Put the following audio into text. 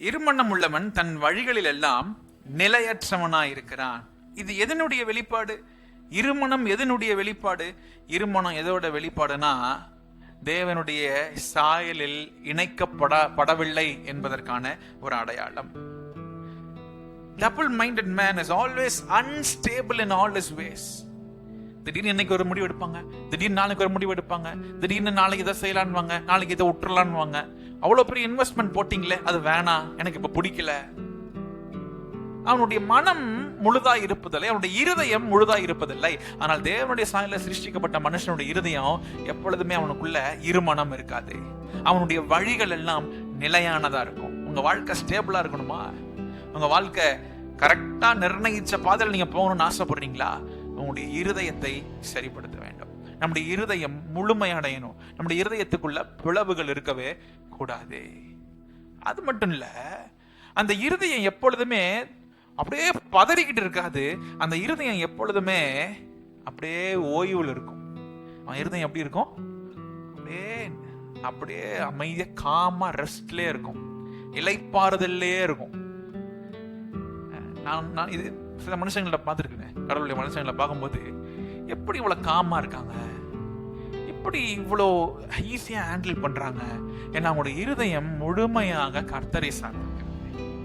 இருமனம் உள்ளவன் தன் வழிகளில் எல்லாம் நிலையற்றவனாயிருக்கிறான். இது எதனுடைய வெளிப்பாடு? இருமனம் எதனுடைய வெளிப்பாடு? இருமனம் எதோட வெளிப்பாடுனா தேவனுடைய சாயலில் இணைக்கப்படவில்லை என்பதற்கான ஒரு அடையாளம். Double minded man is always unstable in all his ways. திடீர்னு இன்னைக்கு ஒரு முடிவு எடுப்பாங்க, திடீர்னு நாளைக்கு ஒரு முடிவு எடுப்பாங்க, திடீர்னு நாளைக்கு இதை செய்யலான்னு, நாளைக்கு இதை விட்டுறலான்னு. அவ்வளவு பெரிய இன்வெஸ்ட்மெண்ட் போட்டீங்களே, அது வேணாம், எனக்கு இப்ப பிடிக்கல. அவனுடைய மனம் முழுதாய் இருப்பதில்லை, அவனுடைய இருதயம் முழுதாய் இருப்பதில்லை. ஆனால் தேவனுடைய சாயலில் சிருஷ்டிக்கப்பட்ட மனுஷனுடைய இருதயம் எப்பொழுதுமே அவனுக்குள்ள இருமனம் இருக்காது. அவனுடைய வழிகள் எல்லாம் நிலையானதா இருக்கும். உங்க வாழ்க்கை ஸ்டேபிளா இருக்கணுமா? உங்க வாழ்க்கை கரெக்டா நிர்ணயிச்ச பாதையில் நீங்க போகணும்னு ஆசைப்படுறீங்களா? உங்களுடைய இருதயத்தை சரிப்படுத்த வேண்டும். நம்முடைய இருதயம் முழுமையடையணும். நம்முடைய இருதயத்துக்குள்ள பிளவுகள் இருக்கவே கூடாது. அது மட்டும் இல்ல, அந்த இருதயம் எப்பொழுதுமே அப்படியே பதறிக்கிட்டு இருக்காது. அந்த இருதயம் எப்பொழுதுமே அப்படியே ஓய்வுல இருக்கும். அவன் இருதயம் எப்படி இருக்கும்? அப்படியே அமைதியா காமா ரெஸ்ட்லயே இருக்கும், இளைப்பாறுதல்லே இருக்கும். நான் இது சில மனுஷங்களை பார்த்துருக்கேன். கடவுளுடைய மனுஷங்களை பார்க்கும்போது எப்படி இவ்வளவு காமா இருக்காங்க, எப்படி இவ்வளோ ஈஸியா ஹேண்டில் பண்றாங்க? ஏன்னா அவங்களுடைய இருதயம் முழுமையாக கர்த்தரை சார்ந்தது.